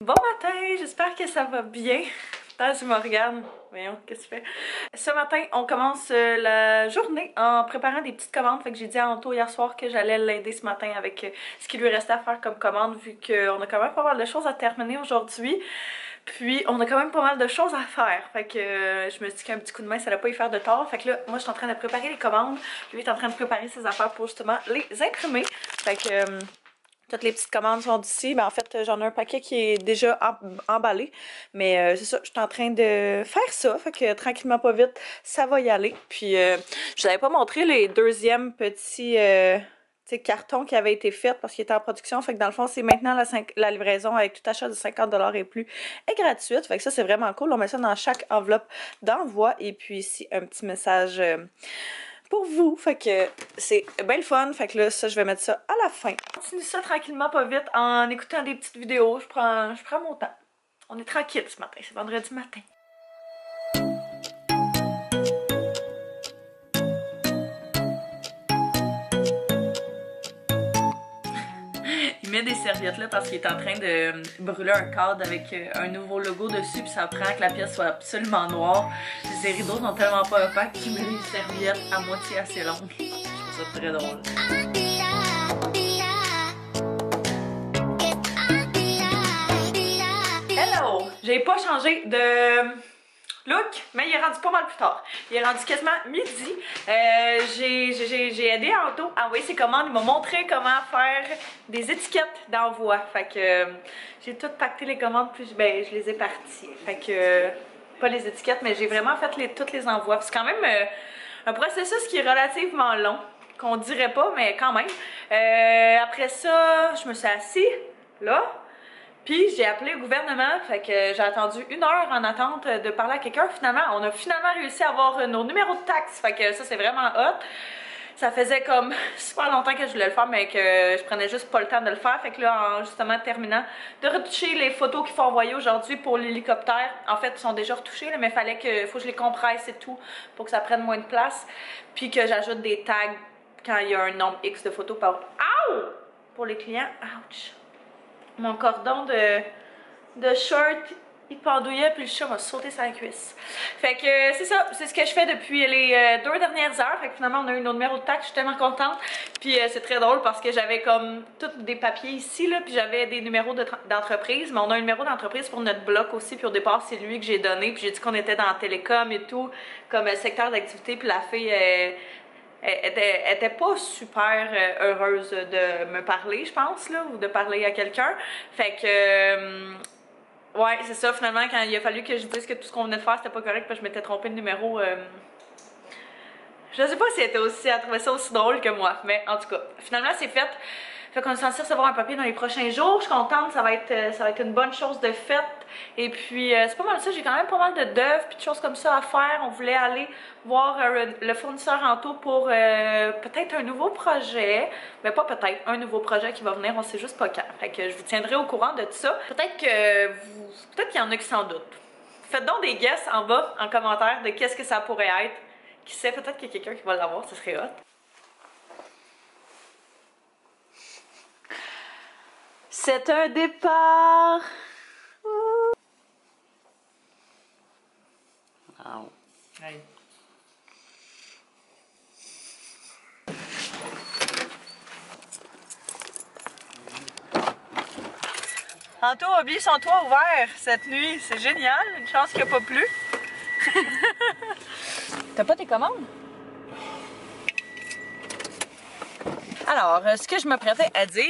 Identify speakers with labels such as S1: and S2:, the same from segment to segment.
S1: Bon matin, j'espère que ça va bien. Attends, je me regarde. Voyons, qu'est-ce que tu fais? Ce matin, on commence la journée en préparant des petites commandes. Fait que j'ai dit à Anto hier soir que j'allais l'aider ce matin avec ce qui lui restait à faire comme commande, vu qu'on a quand même pas mal de choses à terminer aujourd'hui. Puis on a quand même pas mal de choses à faire. Fait que je me suis dit qu'un petit coup de main, ça allait pas y faire de tort. Fait que là, moi je suis en train de préparer les commandes. Lui est en train de préparer ses affaires pour justement les imprimer. Fait que toutes les petites commandes sont d'ici. Ben, en fait, j'en ai un paquet qui est déjà emballé. Mais c'est ça, je suis en train de faire ça. Fait que tranquillement, pas vite, ça va y aller. Puis, je vous avais pas montré les deuxièmes petits cartons qui avaient été faits parce qu'ils étaient en production. Fait que dans le fond, c'est maintenant la livraison avec tout achat de 50$ et plus est gratuite. Fait que ça, c'est vraiment cool. On met ça dans chaque enveloppe d'envoi. Et puis ici, un petit message pour vous. Fait que c'est bien le fun. Fait que là, ça, je vais mettre ça à la fin. On continue ça tranquillement, pas vite, en écoutant des petites vidéos. Je prends mon temps. On est tranquille ce matin. C'est vendredi matin. Il met des serviettes là parce qu'il est en train de brûler un cadre avec un nouveau logo dessus, puis ça prend que la pièce soit absolument noire. Ces rideaux sont tellement pas opaques qu'il met des serviettes à moitié assez longues. Je trouve ça très drôle. Hello! J'ai pas changé de look, mais il est rendu pas mal plus tard. Il est rendu quasiment midi. J'ai aidé Anto à envoyer ses commandes. Il m'a montré comment faire des étiquettes d'envoi. Fait que j'ai tout pacté les commandes, puis je les ai parties. Fait que, pas les étiquettes, mais j'ai vraiment fait tous les envois. C'est quand même un processus qui est relativement long, qu'on dirait pas, mais quand même. Après ça, je me suis assise là. Puis j'ai appelé le gouvernement, fait que j'ai attendu 1 heure en attente de parler à quelqu'un. Finalement, on a finalement réussi à avoir nos numéros de taxes, fait que ça c'est vraiment hot. Ça faisait comme super longtemps que je voulais le faire, mais que je prenais juste pas le temps de le faire. Fait que là, en justement terminant de retoucher les photos qu'il faut envoyer aujourd'hui pour l'hélicoptère, en fait, ils sont déjà retouchés, là, mais faut que je les compresse et tout pour que ça prenne moins de place. Puis que j'ajoute des tags quand il y a un nombre X de photos par... Ow! Pour les clients. Ouch! Mon cordon de short, il pendouillait, puis le chat m'a sauté sur la cuisse. Fait que c'est ça, c'est ce que je fais depuis les 2 dernières heures. Fait que finalement, on a eu nos numéros de taxes, je suis tellement contente. Puis c'est très drôle parce que j'avais comme tous des papiers ici, là, puis j'avais des numéros d'entreprise. Mais on a un numéro d'entreprise pour notre bloc aussi, puis au départ, c'est lui que j'ai donné. Puis j'ai dit qu'on était dans la télécom et tout, comme secteur d'activité, puis la fille... Elle était pas super heureuse de me parler, je pense, là, ou de parler à quelqu'un. Fait que, ouais, c'est ça, finalement, quand il a fallu que je dise que tout ce qu'on venait de faire, c'était pas correct, parce que je m'étais trompée de numéro. Je sais pas si elle trouvait ça aussi drôle que moi, mais en tout cas, finalement, c'est fait. Fait qu'on est censé recevoir un papier dans les prochains jours. Je suis contente, ça va être une bonne chose de faite. Et puis, c'est pas mal ça. J'ai quand même pas mal d'œuvres puis de choses comme ça à faire. On voulait aller voir le fournisseur Anto pour peut-être un nouveau projet. Mais pas peut-être, un nouveau projet qui va venir. On sait juste pas quand. Fait que je vous tiendrai au courant de tout ça. Peut-être qu'il y en a qui s'en doutent. Faites donc des guesses en bas, en commentaire, de qu'est-ce que ça pourrait être. Qui sait, peut-être qu'il y a quelqu'un qui va l'avoir. Ce serait hot. C'est un départ.
S2: Wow.
S1: Hey. Anto a oublié son toit ouvert cette nuit. C'est génial. Une chance qu'il n'y a pas plu. T'as pas tes commandes? Alors, ce que je m'apprêtais à dire,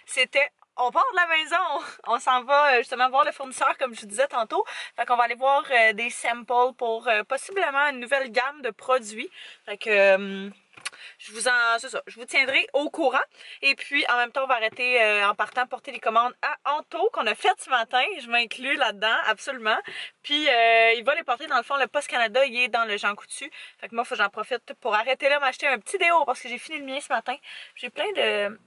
S1: c'était on part de la maison, on s'en va justement voir le fournisseur comme je vous disais tantôt. Fait qu'on va aller voir des samples pour possiblement une nouvelle gamme de produits. Fait que je vous tiendrai au courant. Et puis en même temps, on va arrêter en partant porter les commandes à Anto qu'on a faites ce matin. Je m'inclus là-dedans, absolument. Puis il va les porter dans le fond, le Post Canada, il est dans le Jean Coutu. Fait que moi, il faut que j'en profite pour arrêter là, m'acheter un petit déo parce que j'ai fini le mien ce matin. J'ai plein de...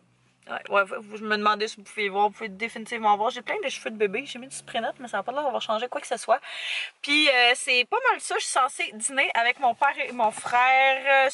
S1: Ouais, je me demandais si vous pouvez voir, vous pouvez définitivement voir. J'ai plein de cheveux de bébé, j'ai mis du spray net, mais ça n'a pas l'air d'avoir changé quoi que ce soit. Puis c'est pas mal ça, je suis censée dîner avec mon père et mon frère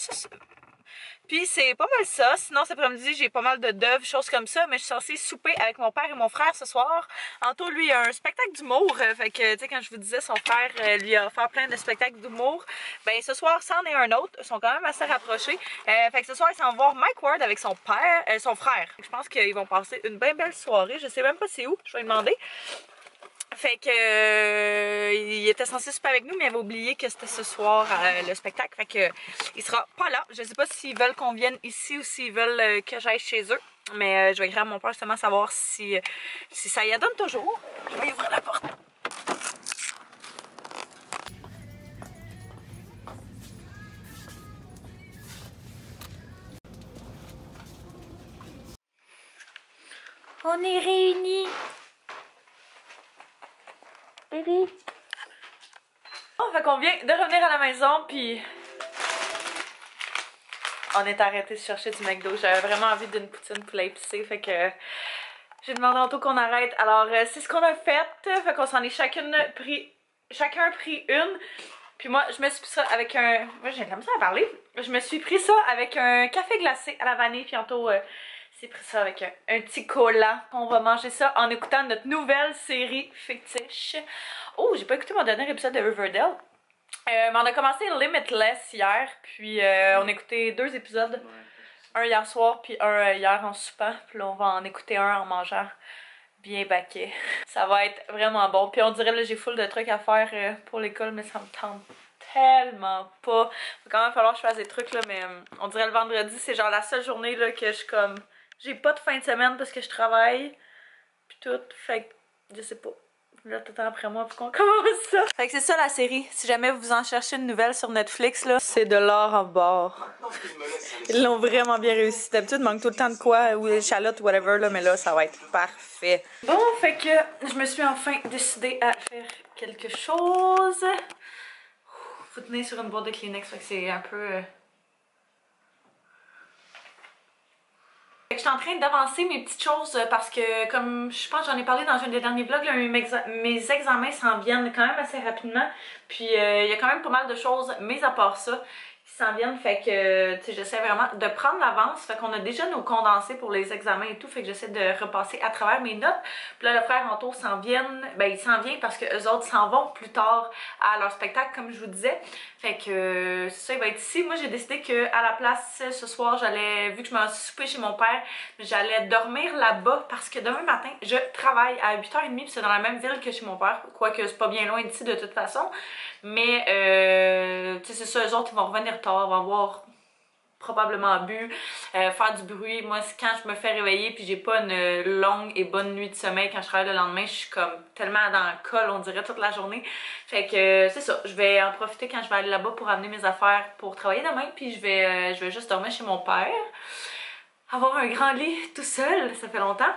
S1: Puis c'est pas mal ça. Sinon, cet après-midi, j'ai pas mal de d'œuvres, choses comme ça. Mais je suis censée souper avec mon père et mon frère ce soir. Anto, lui, a un spectacle d'humour. Fait que, tu sais, quand je vous disais, son frère lui a offert plein de spectacles d'humour. Ben, ce soir, c'en est un autre. Ils sont quand même assez rapprochés. Fait que ce soir, ils s'en vont voir Mike Ward avec son père, son frère. Je pense qu'ils vont passer une bien belle soirée. Je sais même pas c'est où. Je vais lui demander. Fait que il était censé souper avec nous, mais il avait oublié que c'était ce soir le spectacle. Fait que il sera pas là. Je sais pas s'ils veulent qu'on vienne ici ou s'ils veulent que j'aille chez eux. Mais je vais écrire à mon père justement savoir si ça y donne toujours. Je vais ouvrir la porte. On est réunis. Bébé. Oh, fait qu'on vient de revenir à la maison, puis on est arrêté de chercher du McDo. J'avais vraiment envie d'une poutine poulet épicé, fait que j'ai demandé à Anto qu'on arrête. Alors, c'est ce qu'on a fait. Fait qu'on s'en est chacun pris une. Puis moi, je me suis pris ça avec un... Moi, j'ai de la misère à parler. Je me suis pris ça avec un café glacé à la vanille, puis Anto s'est pris ça avec un petit cola. On va manger ça en écoutant notre nouvelle série fictiche. Oh, j'ai pas écouté mon dernier épisode de Riverdale. Mais on a commencé Limitless hier, puis on a écouté 2 épisodes. Un hier soir, puis un hier en soupant. Puis là, on va en écouter un en mangeant bien baquet. Ça va être vraiment bon. Puis on dirait, là, j'ai full de trucs à faire pour l'école, mais ça me tente tellement pas. Il va quand même falloir que je fasse des trucs, là, mais on dirait le vendredi, c'est genre la seule journée, là, que je suis comme... J'ai pas de fin de semaine parce que je travaille, puis tout. Fait que, je sais pas. Là, t'attends après moi pour qu'on commence ça. Fait que c'est ça la série. Si jamais vous en cherchez une nouvelle sur Netflix, là, c'est de l'or en bord. Ils l'ont vraiment bien réussi. D'habitude, il manque tout le temps de quoi, ou échalote, whatever, là, mais là, ça va être parfait. Bon, fait que je me suis enfin décidée à faire quelque chose. Faut tenir sur une boîte de Kleenex, fait que c'est un peu... Je suis en train d'avancer mes petites choses parce que, comme je pense j'en ai parlé dans un des derniers vlogs, là, mes examens s'en viennent quand même assez rapidement. Puis il y a quand même pas mal de choses, mis à part ça, qui s'en viennent. Fait que, tu sais, j'essaie vraiment de prendre l'avance. Fait qu'on a déjà nos condensés pour les examens et tout. Fait que j'essaie de repasser à travers mes notes. Puis là, le frère Anto s'en vient. Ben, il s'en vient parce que eux autres s'en vont plus tard à leur spectacle, comme je vous disais. Fait que c'est ça, il va être ici. Moi, j'ai décidé que à la place, ce soir, j'allais, vu que je m'en suis soupé chez mon père, j'allais dormir là-bas parce que demain matin, je travaille à 8h30 puis c'est dans la même ville que chez mon père. Quoique c'est pas bien loin d'ici de toute façon. Mais, tu sais, c'est ça, eux autres, ils vont revenir tard, vont avoir probablement bu, faire du bruit. Moi, quand je me fais réveiller puis j'ai pas une longue et bonne nuit de sommeil quand je travaille le lendemain, je suis comme tellement dans le col, on dirait, toute la journée. Fait que c'est ça, je vais en profiter quand je vais aller là-bas pour amener mes affaires pour travailler demain, puis je vais juste dormir chez mon père. Avoir un grand lit tout seul, ça fait longtemps.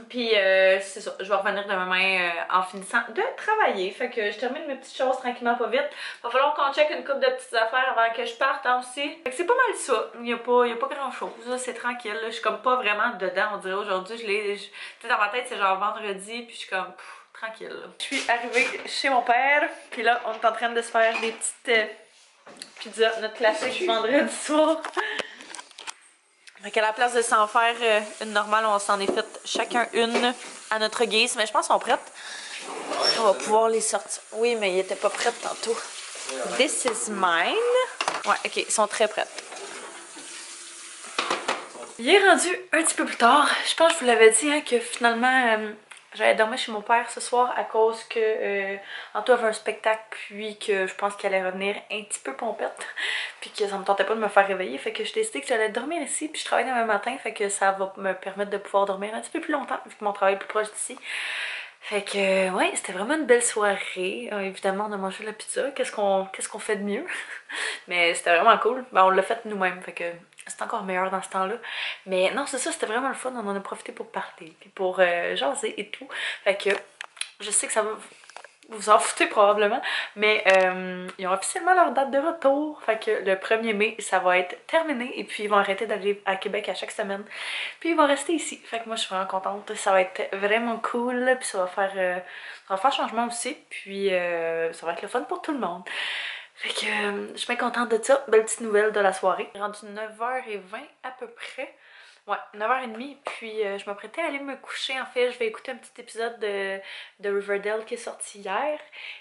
S1: Puis c'est ça, je vais revenir demain en finissant de travailler. Fait que je termine mes petites choses tranquillement pas vite. Va falloir qu'on check une couple de petites affaires avant que je parte hein, aussi. Fait que c'est pas mal ça. Il y a pas grand chose. C'est tranquille. Là. Je suis comme pas vraiment dedans. On dirait aujourd'hui, tu sais, dans ma tête, c'est genre vendredi. Puis je suis comme tranquille. Là. Je suis arrivée chez mon père. Puis là, on est en train de se faire des petites pizzas, notre classique vendredi soir. Fait qu'à la place de s'en faire une normale, on s'en est fait chacun une à notre guise. Mais je pense qu'ils sont prêtes. On va pouvoir les sortir. Oui, mais ils étaient pas prêtes tantôt. This is mine. Ouais, ok, ils sont très prêtes. Il est rendu un petit peu plus tard. Je pense que je vous l'avais dit hein, que finalement, j'allais dormir chez mon père ce soir à cause que Anto avait un spectacle puis que je pense qu'elle allait revenir un petit peu pompette puis que ça me tentait pas de me faire réveiller. Fait que j'ai décidé que j'allais dormir ici puis je travaille demain matin. Fait que ça va me permettre de pouvoir dormir un petit peu plus longtemps vu que mon travail est plus proche d'ici. Fait que, ouais, c'était vraiment une belle soirée. Évidemment, on a mangé de la pizza. Qu'est-ce qu'on fait de mieux? Mais c'était vraiment cool. Ben, on l'a fait nous-mêmes, fait que c'est encore meilleur dans ce temps-là. Mais non, c'est ça, c'était vraiment le fun. On en a profité pour parler, puis pour jaser et tout. Fait que, je sais que ça va vous en foutez probablement, mais ils ont officiellement leur date de retour. Fait que le 1er mai, ça va être terminé. Et puis, ils vont arrêter d'aller à Québec à chaque semaine. Puis, ils vont rester ici. Fait que moi, je suis vraiment contente. Ça va être vraiment cool. Puis, ça va faire changement aussi. Puis, ça va être le fun pour tout le monde.
S2: Fait que je suis bien contente de ça. Belle petite nouvelle de la soirée. Rendu 9h20 à peu près. Ouais, 9h30, puis je m'apprêtais à aller me coucher. En fait, je vais écouter un petit épisode de Riverdale qui est sorti hier.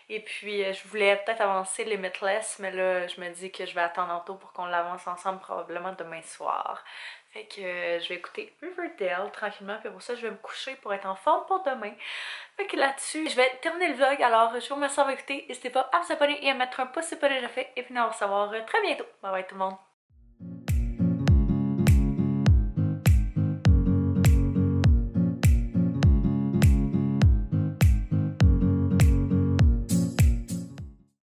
S2: Et puis, je voulais peut-être avancer Limitless, mais là, je me dis que je vais attendre tantôt pour qu'on l'avance ensemble, probablement demain soir. Fait que je vais écouter Riverdale tranquillement, puis pour ça, je vais me coucher pour être en forme pour demain. Fait que là-dessus, je vais terminer le vlog. Alors, je vous remercie d'avoir écouté. N'hésitez pas à vous abonner et à mettre un pouce si ce n'est pas déjà fait. Et puis, on va se revoir très bientôt. Bye bye tout le monde.